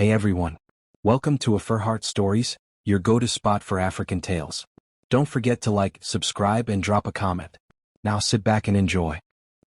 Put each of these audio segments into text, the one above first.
Hey everyone. Welcome to AfriHeart Stories, your go-to spot for African tales. Don't forget to like, subscribe, and drop a comment. Now sit back and enjoy.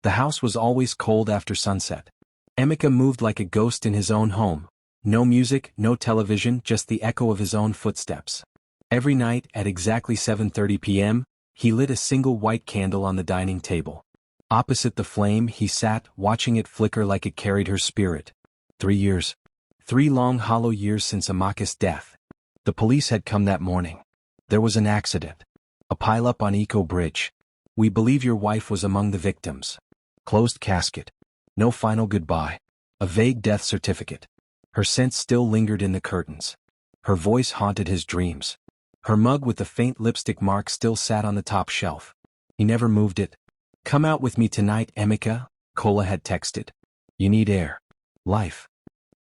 The house was always cold after sunset. Emeka moved like a ghost in his own home. No music, no television, just the echo of his own footsteps. Every night, at exactly 7:30 p.m., he lit a single white candle on the dining table. Opposite the flame, he sat, watching it flicker like it carried her spirit. 3 years. 3 long hollow years since Emeka's death. The police had come that morning. There was an accident. A pileup on Eco Bridge. We believe your wife was among the victims. Closed casket. No final goodbye. A vague death certificate. Her scent still lingered in the curtains. Her voice haunted his dreams. Her mug with the faint lipstick mark still sat on the top shelf. He never moved it. Come out with me tonight, Emeka, Kola had texted. You need air. Life.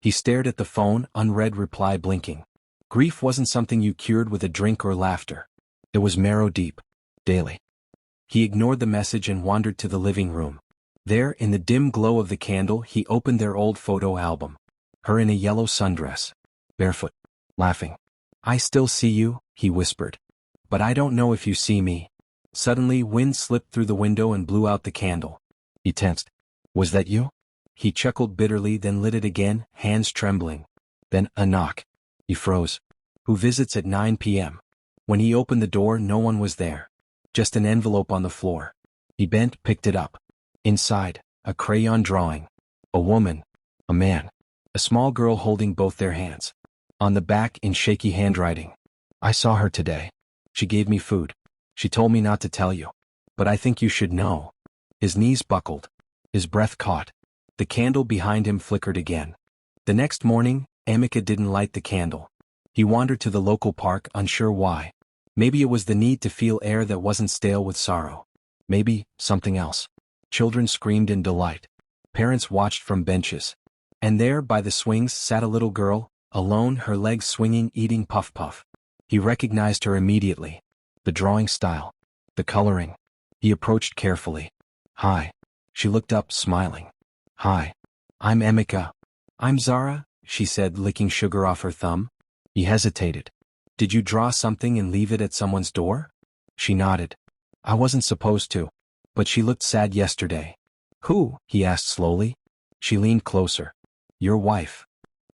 He stared at the phone, unread reply blinking. Grief wasn't something you cured with a drink or laughter. It was marrow deep. Daily. He ignored the message and wandered to the living room. There, in the dim glow of the candle, he opened their old photo album. Her in a yellow sundress. Barefoot. Laughing. I still see you, he whispered. But I don't know if you see me. Suddenly, wind slipped through the window and blew out the candle. He tensed. Was that you? He chuckled bitterly, then lit it again, hands trembling. Then, a knock. He froze. Who visits at 9 p.m.? When he opened the door, no one was there. Just an envelope on the floor. He bent, picked it up. Inside, a crayon drawing. A woman. A man. A small girl holding both their hands. On the back, in shaky handwriting. I saw her today. She gave me food. She told me not to tell you. But I think you should know. His knees buckled. His breath caught. The candle behind him flickered again. The next morning, Emeka didn't light the candle. He wandered to the local park, unsure why. Maybe it was the need to feel air that wasn't stale with sorrow. Maybe something else. Children screamed in delight. Parents watched from benches. And there, by the swings, sat a little girl, alone, her legs swinging, eating puff-puff. He recognized her immediately. The drawing style. The coloring. He approached carefully. Hi. She looked up, smiling. Hi. I'm Emeka. I'm Zara, she said, licking sugar off her thumb. He hesitated. Did you draw something and leave it at someone's door? She nodded. I wasn't supposed to. But she looked sad yesterday. Who? He asked slowly. She leaned closer. Your wife.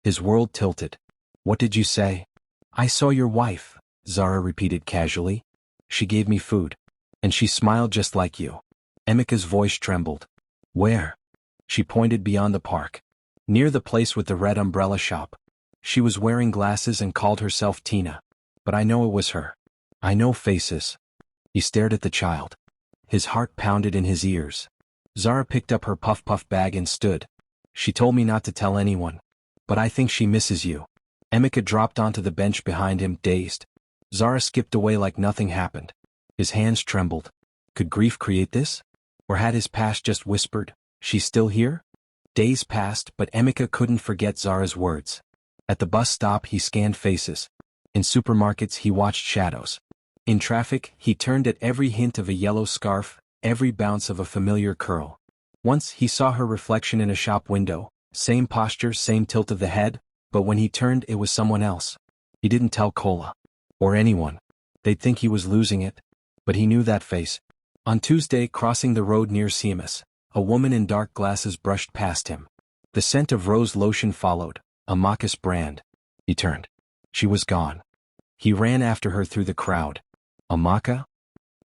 His world tilted. What did you say? I saw your wife, Zara repeated casually. She gave me food. And she smiled just like you. Emeka's voice trembled. Where? She pointed beyond the park. Near the place with the red umbrella shop. She was wearing glasses and called herself Tina. But I know it was her. I know faces. He stared at the child. His heart pounded in his ears. Zara picked up her puff-puff bag and stood. She told me not to tell anyone. But I think she misses you. Emeka dropped onto the bench behind him, dazed. Zara skipped away like nothing happened. His hands trembled. Could grief create this? Or had his past just whispered, she's still here? Days passed, but Emeka couldn't forget Zara's words. At the bus stop, he scanned faces. In supermarkets, he watched shadows. In traffic, he turned at every hint of a yellow scarf, every bounce of a familiar curl. Once, he saw her reflection in a shop window. Same posture, same tilt of the head, but when he turned, it was someone else. He didn't tell Kola. Or anyone. They'd think he was losing it. But he knew that face. On Tuesday, crossing the road near Seamus, a woman in dark glasses brushed past him. The scent of rose lotion followed, a Marcus brand. He turned. She was gone. He ran after her through the crowd. Emeka?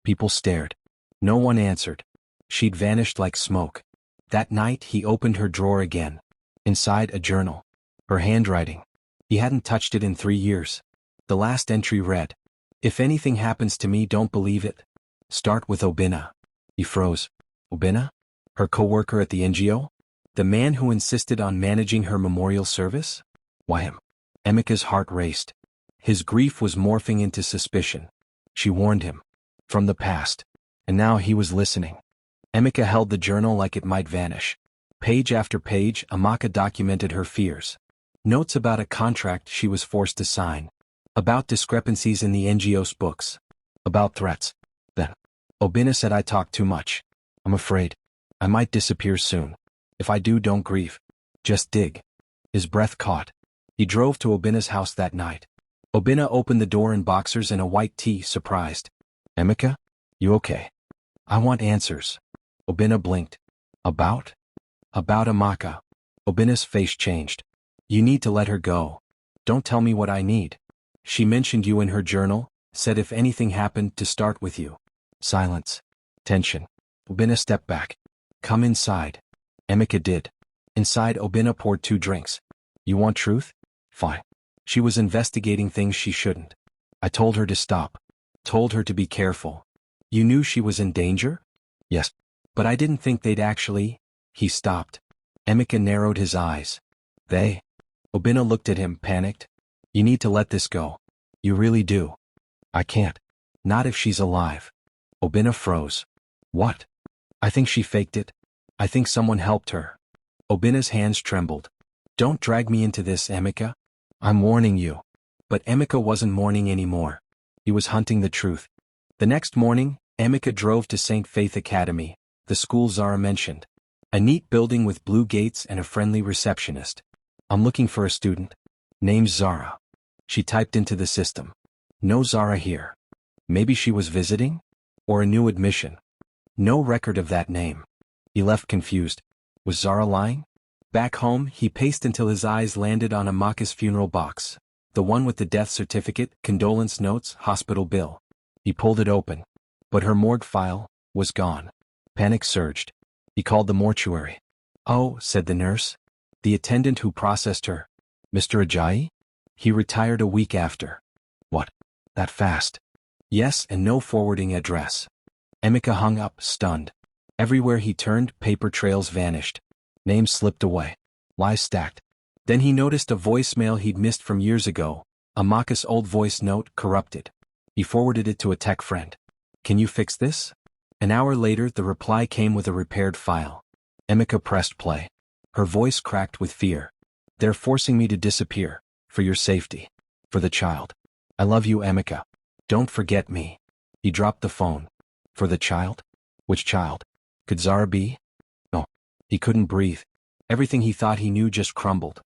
People stared. No one answered. She'd vanished like smoke. That night, he opened her drawer again. Inside, a journal. Her handwriting. He hadn't touched it in 3 years. The last entry read, If anything happens to me, don't believe it. Start with Obinna. He froze. Obinna? Her co-worker at the NGO? The man who insisted on managing her memorial service? Why him? Emeka's heart raced. His grief was morphing into suspicion. She warned him. From the past. And now he was listening. Emeka held the journal like it might vanish. Page after page, Emeka documented her fears. Notes about a contract she was forced to sign. About discrepancies in the NGO's books. About threats. Then, Obinna said I talk too much. I'm afraid. I might disappear soon. If I do, don't grieve. Just dig. His breath caught. He drove to Obina's house that night. Obina opened the door in boxers and a white tee, surprised. Emeka? You okay? I want answers. Obina blinked. About? About Emeka. Obina's face changed. You need to let her go. Don't tell me what I need. She mentioned you in her journal, said if anything happened to start with you. Silence. Tension. Obina stepped back. Come inside. Emeka did. Inside, Obina poured 2 drinks. You want truth? Fine. She was investigating things she shouldn't. I told her to stop. Told her to be careful. You knew she was in danger? Yes. But I didn't think they'd actually. He stopped. Emeka narrowed his eyes. They? Obina looked at him, panicked. You need to let this go. You really do. I can't. Not if she's alive. Obina froze. What? I think she faked it. I think someone helped her. Obina's hands trembled. Don't drag me into this, Emeka. I'm warning you. But Emeka wasn't mourning anymore. He was hunting the truth. The next morning, Emeka drove to St. Faith Academy, the school Zara mentioned. A neat building with blue gates and a friendly receptionist. I'm looking for a student. Named Zara. She typed into the system. No Zara here. Maybe she was visiting? Or a new admission? No record of that name. He left confused. Was Zara lying? Back home, he paced until his eyes landed on Emeka's funeral box. The one with the death certificate, condolence notes, hospital bill. He pulled it open. But her morgue file was gone. Panic surged. He called the mortuary. Oh, said the nurse. The attendant who processed her. Mr. Ajayi? He retired a week after. What? That fast? Yes, and no forwarding address. Emeka hung up, stunned. Everywhere he turned, paper trails vanished. Names slipped away. Lies stacked. Then he noticed a voicemail he'd missed from years ago. Emeka's old voice note, corrupted. He forwarded it to a tech friend. Can you fix this? An hour later, the reply came with a repaired file. Emeka pressed play. Her voice cracked with fear. They're forcing me to disappear. For your safety. For the child. I love you, Emeka. Don't forget me. He dropped the phone. For the child? Which child? Could Zara be? No. He couldn't breathe. Everything he thought he knew just crumbled.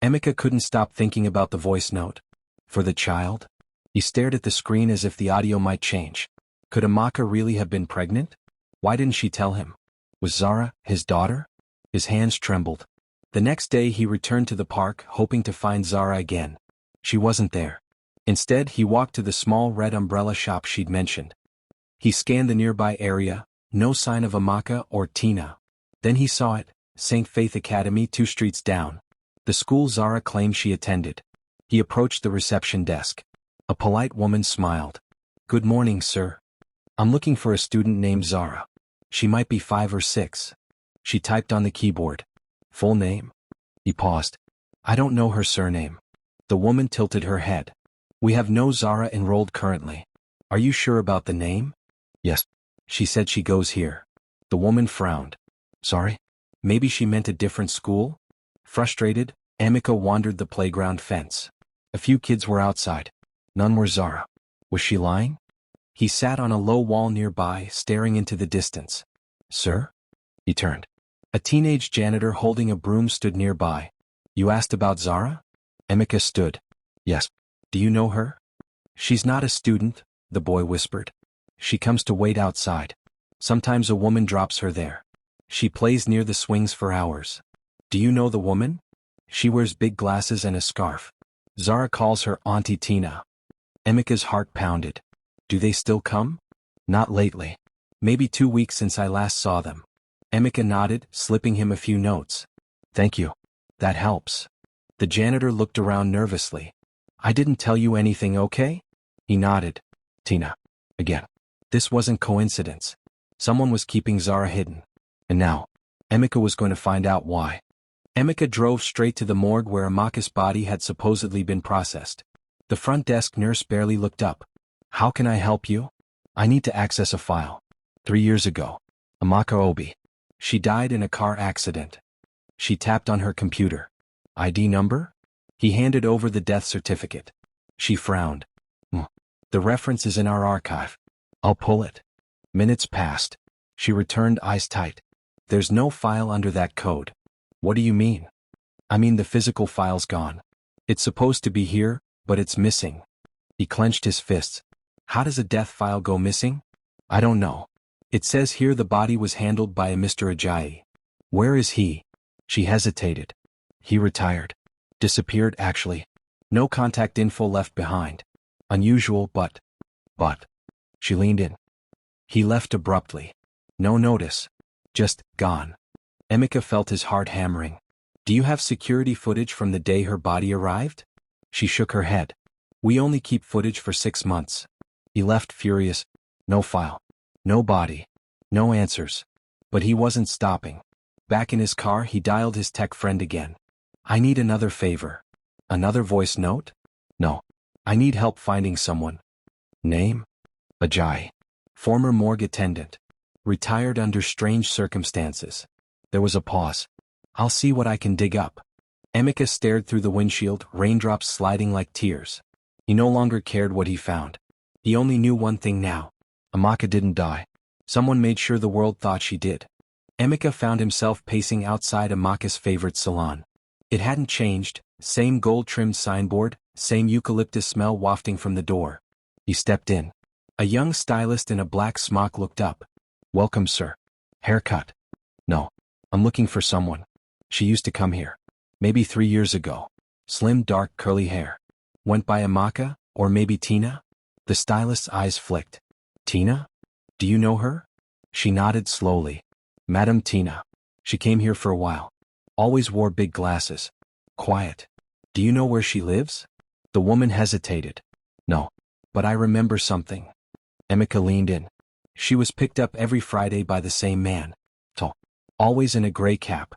Emeka couldn't stop thinking about the voice note. For the child? He stared at the screen as if the audio might change. Could Emeka really have been pregnant? Why didn't she tell him? Was Zara his daughter? His hands trembled. The next day he returned to the park, hoping to find Zara again. She wasn't there. Instead, he walked to the small red umbrella shop she'd mentioned. He scanned the nearby area, no sign of Emeka or Tina. Then he saw it, St. Faith Academy 2 streets down. The school Zara claimed she attended. He approached the reception desk. A polite woman smiled. Good morning, sir. I'm looking for a student named Zara. She might be 5 or 6. She typed on the keyboard. Full name? He paused. I don't know her surname. The woman tilted her head. We have no Zara enrolled currently. Are you sure about the name? Yes. She said she goes here. The woman frowned. Sorry? Maybe she meant a different school? Frustrated, Emeka wandered the playground fence. A few kids were outside. None were Zara. Was she lying? He sat on a low wall nearby, staring into the distance. Sir? He turned. A teenage janitor holding a broom stood nearby. You asked about Zara? Emeka stood. Yes. Do you know her? She's not a student, the boy whispered. She comes to wait outside. Sometimes a woman drops her there. She plays near the swings for hours. Do you know the woman? She wears big glasses and a scarf. Zara calls her Auntie Tina. Emeka's heart pounded. Do they still come? Not lately. Maybe 2 weeks since I last saw them. Emeka nodded, slipping him a few notes. Thank you. That helps. The janitor looked around nervously. I didn't tell you anything, okay? He nodded. Tina. Again. This wasn't coincidence. Someone was keeping Zara hidden. And now, Emeka was going to find out why. Emeka drove straight to the morgue where Emeka's body had supposedly been processed. The front desk nurse barely looked up. How can I help you? I need to access a file. 3 years ago. Emeka Obi. She died in a car accident. She tapped on her computer. ID number? He handed over the death certificate. She frowned. The reference is in our archive. I'll pull it. Minutes passed. She returned, eyes tight. There's no file under that code. What do you mean? I mean the physical file's gone. It's supposed to be here, but it's missing. He clenched his fists. How does a death file go missing? I don't know. It says here the body was handled by a Mr. Ajayi. Where is he? She hesitated. He retired. Disappeared actually. No contact info left behind. Unusual but. She leaned in. He left abruptly. No notice. Just gone. Emeka felt his heart hammering. Do you have security footage from the day her body arrived? She shook her head. We only keep footage for 6 months. He left furious. No file. No body. No answers. But he wasn't stopping. Back in his car he dialed his tech friend again. I need another favor. Another voice note? No. I need help finding someone. Name? Ajayi. Former morgue attendant. Retired under strange circumstances. There was a pause. I'll see what I can dig up. Emeka stared through the windshield, raindrops sliding like tears. He no longer cared what he found. He only knew one thing now. Emeka didn't die. Someone made sure the world thought she did. Emeka found himself pacing outside Emeka's favorite salon. It hadn't changed, same gold-trimmed signboard, same eucalyptus smell wafting from the door. He stepped in. A young stylist in a black smock looked up. Welcome, sir. Haircut? No. I'm looking for someone. She used to come here. Maybe 3 years ago. Slim, dark, curly hair. Went by Emeka, or maybe Tina? The stylist's eyes flicked. Tina? Do you know her? She nodded slowly. Madam Tina. She came here for a while. Always wore big glasses. Quiet. Do you know where she lives? The woman hesitated. No. But I remember something. Emeka leaned in. She was picked up every Friday by the same man. Tall. Always in a gray cap.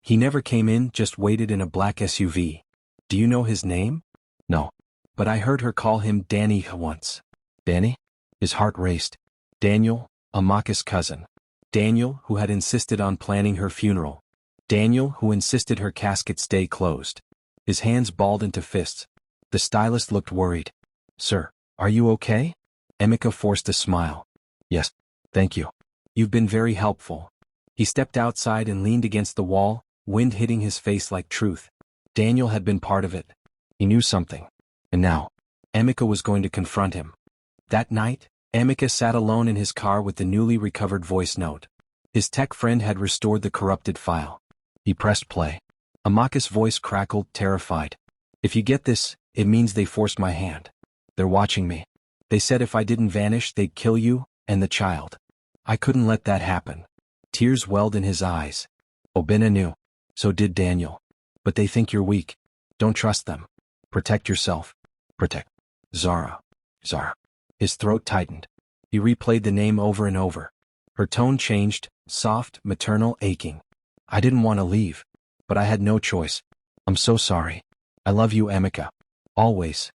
He never came in, just waited in a black SUV. Do you know his name? No. But I heard her call him Danny once. Danny? His heart raced. Daniel, Emeka's cousin. Daniel, who had insisted on planning her funeral. Daniel, who insisted her casket stay closed. His hands balled into fists. The stylist looked worried. Sir, are you okay? Emeka forced a smile. Yes, thank you. You've been very helpful. He stepped outside and leaned against the wall, wind hitting his face like truth. Daniel had been part of it. He knew something. And now, Emeka was going to confront him. That night, Emeka sat alone in his car with the newly recovered voice note. His tech friend had restored the corrupted file. He pressed play. Emeka's voice crackled, terrified. If you get this, it means they forced my hand. They're watching me. They said if I didn't vanish, they'd kill you, and the child. I couldn't let that happen. Tears welled in his eyes. Obinna knew. So did Daniel. But they think you're weak. Don't trust them. Protect yourself. Protect. Zara. Zara. His throat tightened. He replayed the name over and over. Her tone changed, soft, maternal, aching. I didn't want to leave. But I had no choice. I'm so sorry. I love you, Emeka. Always.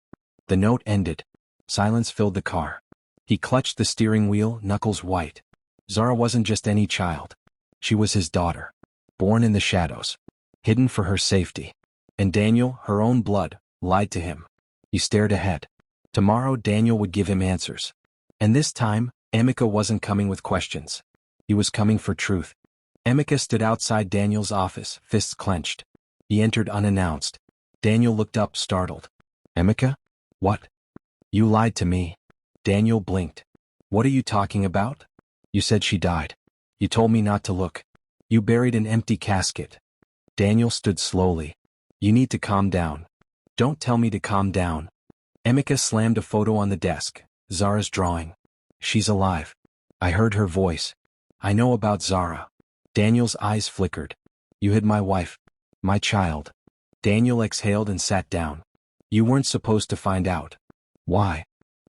The note ended. Silence filled the car. He clutched the steering wheel, knuckles white. Zara wasn't just any child. She was his daughter. Born in the shadows. Hidden for her safety. And Daniel, her own blood, lied to him. He stared ahead. Tomorrow Daniel would give him answers. And this time, Emeka wasn't coming with questions. He was coming for truth. Emeka stood outside Daniel's office, fists clenched. He entered unannounced. Daniel looked up, startled. Emeka? What? You lied to me. Daniel blinked. What are you talking about? You said she died. You told me not to look. You buried an empty casket. Daniel stood slowly. You need to calm down. Don't tell me to calm down. Emeka slammed a photo on the desk. Zara's drawing. She's alive. I heard her voice. I know about Zara. Daniel's eyes flickered. You hid my wife. My child. Daniel exhaled and sat down. You weren't supposed to find out. Why?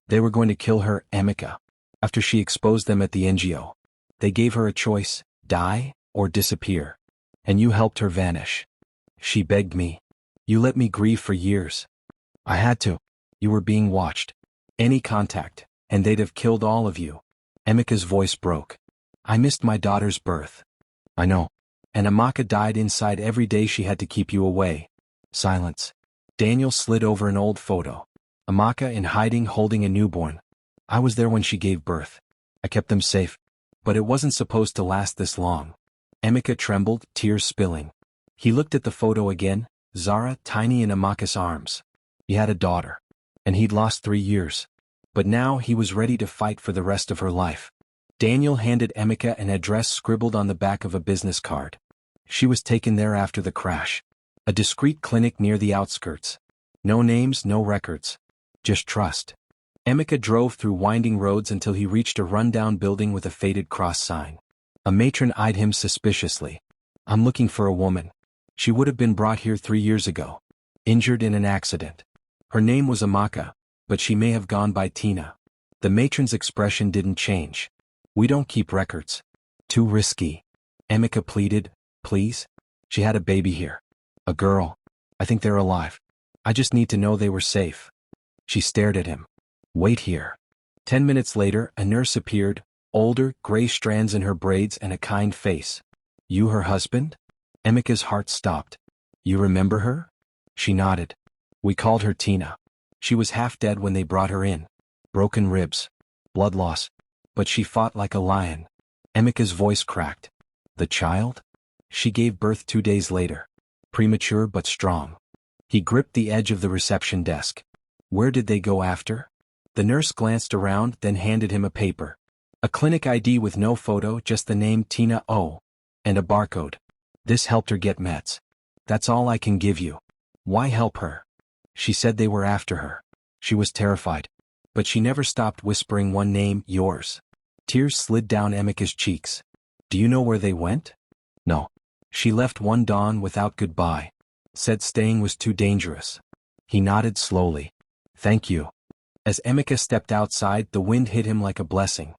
They were going to kill her, Emeka. After she exposed them at the NGO. They gave her a choice, die or disappear. And you helped her vanish. She begged me. You let me grieve for years. I had to. You were being watched. Any contact, and they'd have killed all of you. Emeka's voice broke. I missed my daughter's birth. I know. And Emeka died inside every day she had to keep you away. Silence. Daniel slid over an old photo. Emeka in hiding holding a newborn. I was there when she gave birth. I kept them safe. But it wasn't supposed to last this long. Emeka trembled, tears spilling. He looked at the photo again, Zara, tiny in Emeka's arms. He had a daughter. And he'd lost 3 years. But now he was ready to fight for the rest of her life. Daniel handed Emeka an address scribbled on the back of a business card. She was taken there after the crash. A discreet clinic near the outskirts. No names, no records. Just trust. Emeka drove through winding roads until he reached a rundown building with a faded cross sign. A matron eyed him suspiciously. I'm looking for a woman. She would have been brought here 3 years ago. Injured in an accident. Her name was Emeka, but she may have gone by Tina. The matron's expression didn't change. We don't keep records. Too risky. Emeka pleaded, please? She had a baby here. A girl. I think they're alive. I just need to know they were safe. She stared at him. Wait here. 10 minutes later, a nurse appeared, older, gray strands in her braids and a kind face. You her husband? Emeka's heart stopped. You remember her? She nodded. We called her Tina. She was half dead when they brought her in. Broken ribs. Blood loss. But she fought like a lion. Emeka's voice cracked. The child? She gave birth 2 days later. Premature but strong. He gripped the edge of the reception desk. Where did they go after? The nurse glanced around, then handed him a paper. A clinic ID with no photo, just the name Tina O. And a barcode. This helped her get meds. That's all I can give you. Why help her? She said they were after her. She was terrified. But she never stopped whispering one name, yours. Tears slid down Emeka's cheeks. Do you know where they went? No. She left one dawn without goodbye. Said staying was too dangerous. He nodded slowly. Thank you. As Emeka stepped outside, the wind hit him like a blessing.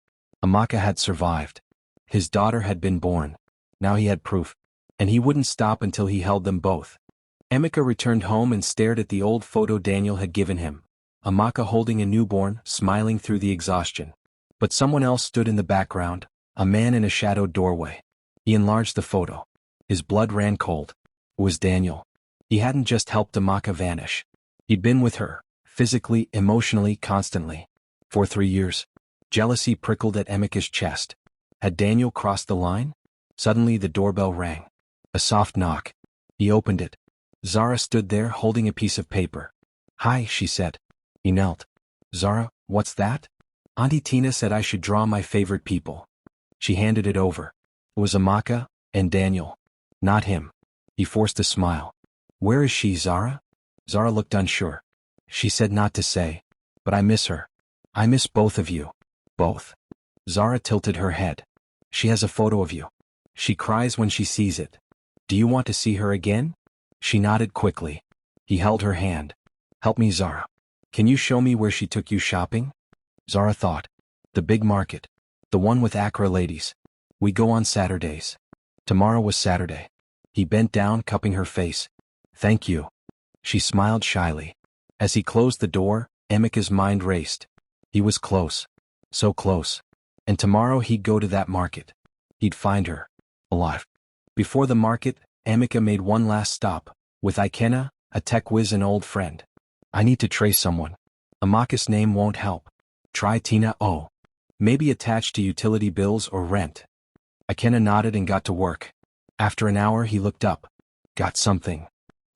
Emeka had survived. His daughter had been born. Now he had proof. And he wouldn't stop until he held them both. Emeka returned home and stared at the old photo Daniel had given him. Emeka holding a newborn, smiling through the exhaustion. But someone else stood in the background, a man in a shadowed doorway. He enlarged the photo. His blood ran cold. It was Daniel. He hadn't just helped Emeka vanish. He'd been with her, physically, emotionally, constantly. For 3 years. Jealousy prickled at Emeka's chest. Had Daniel crossed the line? Suddenly the doorbell rang. A soft knock. He opened it. Zara stood there holding a piece of paper. Hi, she said. He knelt. Zara, what's that? Auntie Tina said I should draw my favorite people. She handed it over. It was Emeka and Daniel. Not him. He forced a smile. Where is she, Zara? Zara looked unsure. She said not to say. But I miss her. I miss both of you. Both. Zara tilted her head. She has a photo of you. She cries when she sees it. Do you want to see her again? She nodded quickly. He held her hand. Help me, Zara. Can you show me where she took you shopping? Zara thought. The big market. The one with Accra ladies. We go on Saturdays. Tomorrow was Saturday. He bent down, cupping her face. Thank you. She smiled shyly. As he closed the door, Emeka's mind raced. He was close. So close. And tomorrow he'd go to that market. He'd find her. Alive. Before the market, Emeka made one last stop. With Ikenna, a tech whiz and old friend. I need to trace someone. Emeka's name won't help. Try Tina O. Maybe attached to utility bills or rent. Ikenna nodded and got to work. After an hour he looked up. Got something.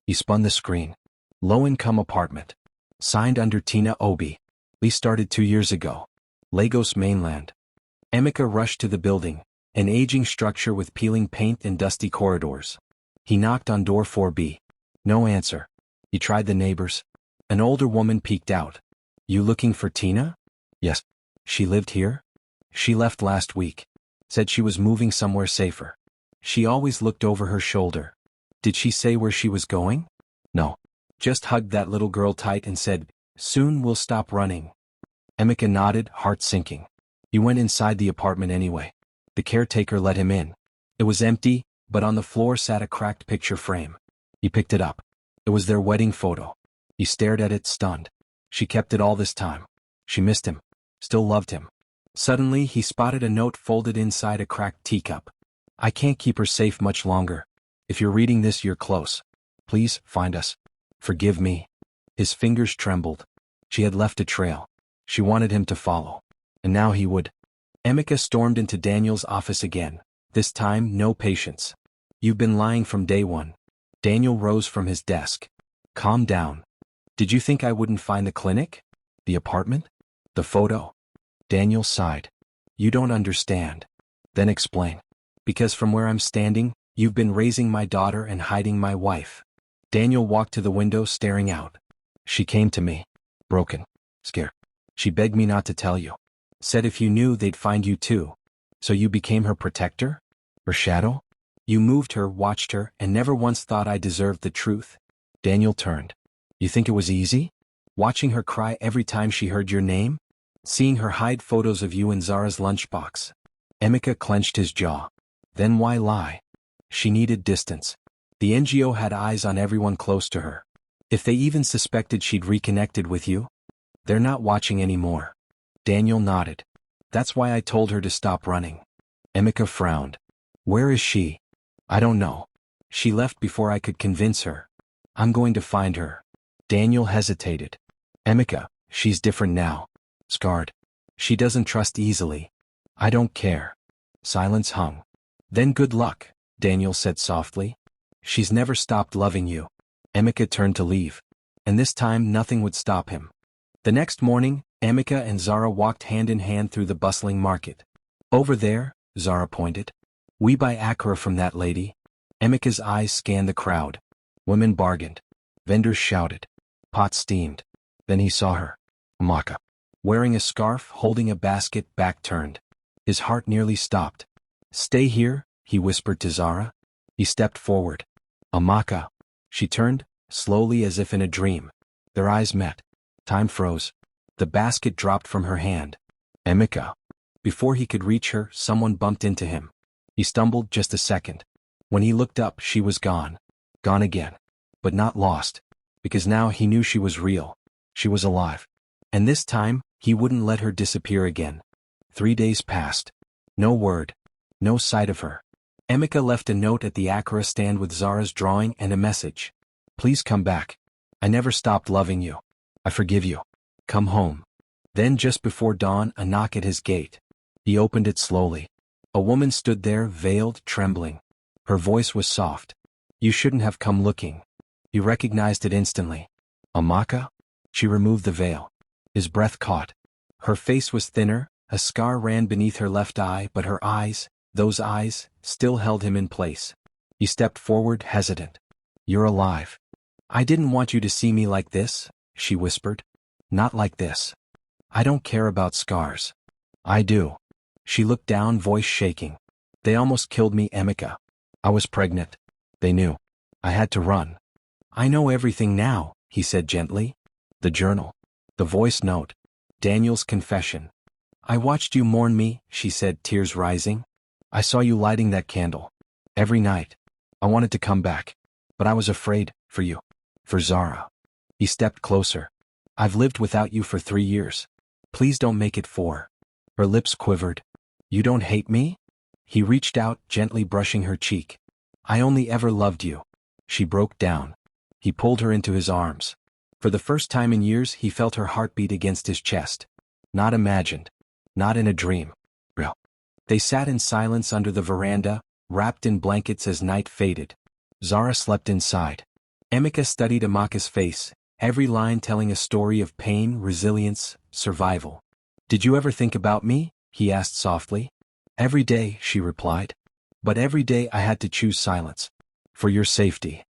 He spun the screen. Low-income apartment. Signed under Tina Obi. Lease started 2 years ago. Lagos mainland. Emeka rushed to the building. An aging structure with peeling paint and dusty corridors. He knocked on door 4B. No answer. He tried the neighbors. An older woman peeked out. You looking for Tina? Yes. She lived here? She left last week. Said she was moving somewhere safer. She always looked over her shoulder. Did she say where she was going? No. Just hugged that little girl tight and said, soon we'll stop running. Emeka nodded, heart sinking. He went inside the apartment anyway. The caretaker let him in. It was empty, but on the floor sat a cracked picture frame. He picked it up. It was their wedding photo. He stared at it, stunned. She kept it all this time. She missed him. Still loved him. Suddenly, he spotted a note folded inside a cracked teacup. I can't keep her safe much longer. If you're reading this, you're close. Please, find us. Forgive me. His fingers trembled. She had left a trail. She wanted him to follow. And now he would. Emeka stormed into Daniel's office again. This time, no patience. You've been lying from day one. Daniel rose from his desk. Calm down. Did you think I wouldn't find the clinic? The apartment? The photo? Daniel sighed. You don't understand. Then explain. Because from where I'm standing, you've been raising my daughter and hiding my wife. Daniel walked to the window, staring out. She came to me. Broken. Scared. She begged me not to tell you. Said if you knew, they'd find you too. So you became her protector? Her shadow? You moved her, watched her, and never once thought I deserved the truth. Daniel turned. You think it was easy? Watching her cry every time she heard your name? Seeing her hide photos of you in Zara's lunchbox? Emeka clenched his jaw. Then why lie? She needed distance. The NGO had eyes on everyone close to her. If they even suspected she'd reconnected with you? They're not watching anymore. Daniel nodded. That's why I told her to stop running. Emeka frowned. Where is she? I don't know. She left before I could convince her. I'm going to find her. Daniel hesitated. Emeka, she's different now. Scarred. She doesn't trust easily. I don't care. Silence hung. Then good luck, Daniel said softly. She's never stopped loving you. Emeka turned to leave. And this time nothing would stop him. The next morning, Emeka and Zara walked hand in hand through the bustling market. Over there, Zara pointed. We buy akara from that lady. Emeka's eyes scanned the crowd. Women bargained. Vendors shouted. Pots steamed. Then he saw her. Emeka. Wearing a scarf, holding a basket, back turned. His heart nearly stopped. Stay here, he whispered to Zara. He stepped forward. Emeka. She turned, slowly as if in a dream. Their eyes met. Time froze. The basket dropped from her hand. Emeka. Before he could reach her, someone bumped into him. He stumbled just a second. When he looked up, she was gone. Gone again. But not lost. Because now he knew she was real. She was alive. And this time, he wouldn't let her disappear again. 3 days passed. No word. No sight of her. Emeka left a note at the akara stand with Zara's drawing and a message. Please come back. I never stopped loving you. I forgive you. Come home. Then just before dawn, a knock at his gate. He opened it slowly. A woman stood there, veiled, trembling. Her voice was soft. You shouldn't have come looking. He recognized it instantly. Emeka? She removed the veil. His breath caught. Her face was thinner, a scar ran beneath her left eye, but her eyes, those eyes, still held him in place. He stepped forward, hesitant. You're alive. I didn't want you to see me like this, she whispered. Not like this. I don't care about scars. I do. She looked down, voice shaking. They almost killed me, Emeka. I was pregnant. They knew. I had to run. I know everything now, he said gently. The journal. The voice note. Daniel's confession. I watched you mourn me, she said, tears rising. I saw you lighting that candle. Every night. I wanted to come back. But I was afraid, for you. For Zara. He stepped closer. I've lived without you for 3 years. Please don't make it 4. Her lips quivered. You don't hate me? He reached out, gently brushing her cheek. I only ever loved you. She broke down. He pulled her into his arms. For the first time in years, he felt her heartbeat against his chest. Not imagined. Not in a dream. Real. They sat in silence under the veranda, wrapped in blankets as night faded. Zara slept inside. Emeka studied Emeka's face, every line telling a story of pain, resilience, survival. Did you ever think about me? He asked softly. Every day, she replied. But every day I had to choose silence. For your safety.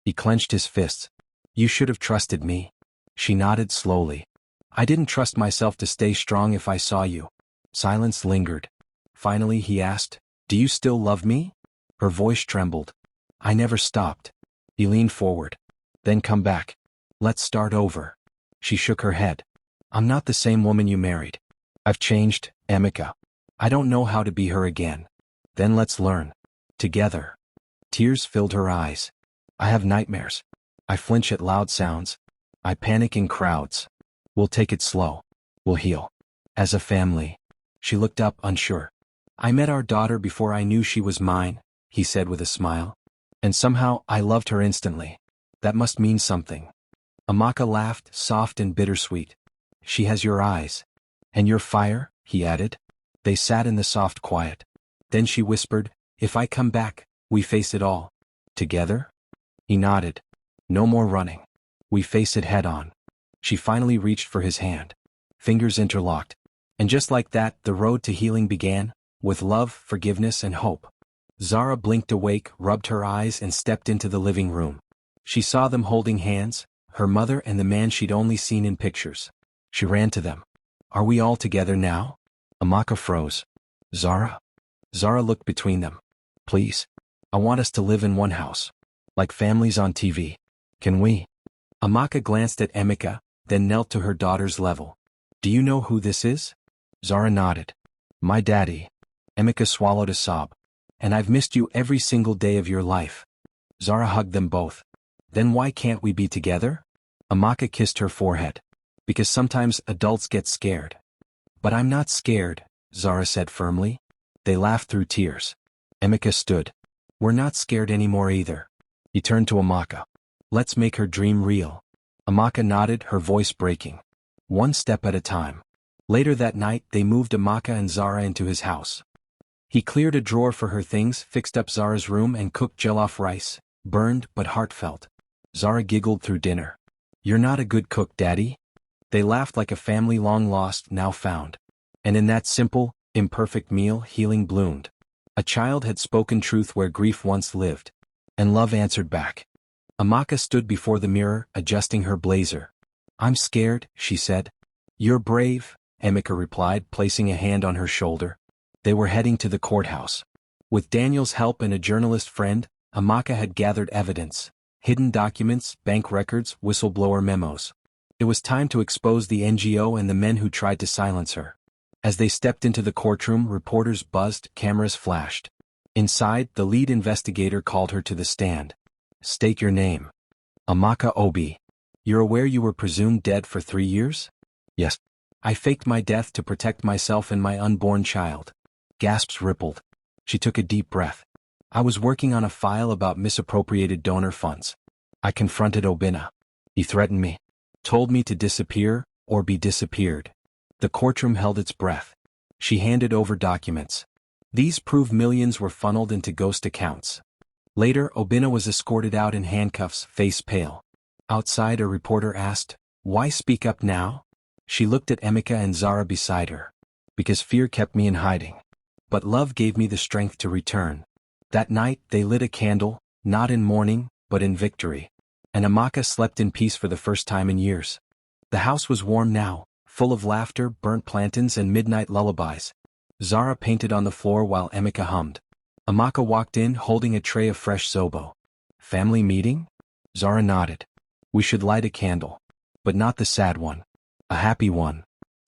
He clenched his fists. You should have trusted me. She nodded slowly. I didn't trust myself to stay strong if I saw you. Silence lingered. Finally he asked, Do you still love me? Her voice trembled. I never stopped. He leaned forward. Then come back. Let's start over. She shook her head. I'm not the same woman you married. I've changed, Emeka. I don't know how to be her again. Then let's learn. Together. Tears filled her eyes. I have nightmares. I flinch at loud sounds. I panic in crowds. We'll take it slow. We'll heal. As a family. She looked up, unsure. I met our daughter before I knew she was mine, he said with a smile. And somehow I loved her instantly. That must mean something. Emeka laughed, soft and bittersweet. She has your eyes. And your fire, he added. They sat in the soft quiet. Then she whispered, If I come back, we face it all. Together? He nodded. No more running. We face it head on. She finally reached for his hand. Fingers interlocked. And just like that, the road to healing began, with love, forgiveness, and hope. Zara blinked awake, rubbed her eyes, and stepped into the living room. She saw them holding hands, her mother and the man she'd only seen in pictures. She ran to them. Are we all together now? Emeka froze. Zara? Zara looked between them. Please. I want us to live in one house. Like families on TV. Can we? Emeka glanced at Emeka, then knelt to her daughter's level. Do you know who this is? Zara nodded. My daddy. Emeka swallowed a sob. And I've missed you every single day of your life. Zara hugged them both. Then why can't we be together? Emeka kissed her forehead. Because sometimes adults get scared. But I'm not scared, Zara said firmly. They laughed through tears. Emeka stood. We're not scared anymore either. He turned to Emeka. Let's make her dream real. Emeka nodded, her voice breaking. One step at a time. Later that night, they moved Emeka and Zara into his house. He cleared a drawer for her things, fixed up Zara's room, and cooked jollof rice, burned but heartfelt. Zara giggled through dinner. You're not a good cook, Daddy? They laughed like a family long lost, now found. And in that simple, imperfect meal, healing bloomed. A child had spoken truth where grief once lived. And love answered back. Emeka stood before the mirror, adjusting her blazer. I'm scared, she said. You're brave, Emeka replied, placing a hand on her shoulder. They were heading to the courthouse. With Daniel's help and a journalist friend, Emeka had gathered evidence. Hidden documents, bank records, whistleblower memos. It was time to expose the NGO and the men who tried to silence her. As they stepped into the courtroom, reporters buzzed, cameras flashed. Inside, the lead investigator called her to the stand. State your name. Emeka Obi. You're aware you were presumed dead for 3 years? Yes. I faked my death to protect myself and my unborn child. Gasps rippled. She took a deep breath. I was working on a file about misappropriated donor funds. I confronted Obinna. He threatened me. Told me to disappear, or be disappeared. The courtroom held its breath. She handed over documents. These proved millions were funneled into ghost accounts. Later, Obinna was escorted out in handcuffs, face pale. Outside, a reporter asked, Why speak up now? She looked at Emeka and Zara beside her. Because fear kept me in hiding. But love gave me the strength to return. That night, they lit a candle, not in mourning, but in victory. And Emeka slept in peace for the first time in years. The house was warm now, full of laughter, burnt plantains, and midnight lullabies. Zara painted on the floor while Emeka hummed. Emeka walked in holding a tray of fresh zobo. Family meeting? Zara nodded. We should light a candle. But not the sad one. A happy one.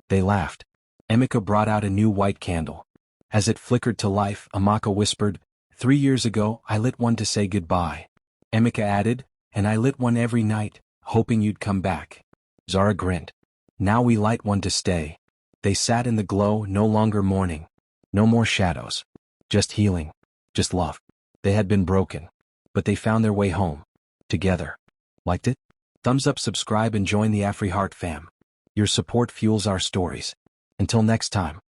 They laughed. Emeka brought out a new white candle. As it flickered to life, Emeka whispered, 3 years ago, I lit one to say goodbye. Emeka added, and I lit one every night, hoping you'd come back. Zara grinned. Now we light one to stay. They sat in the glow, no longer mourning. No more shadows. Just healing. Just love. They had been broken. But they found their way home. Together. Liked it? Thumbs up, subscribe, and join the AfriHeart fam. Your support fuels our stories. Until next time.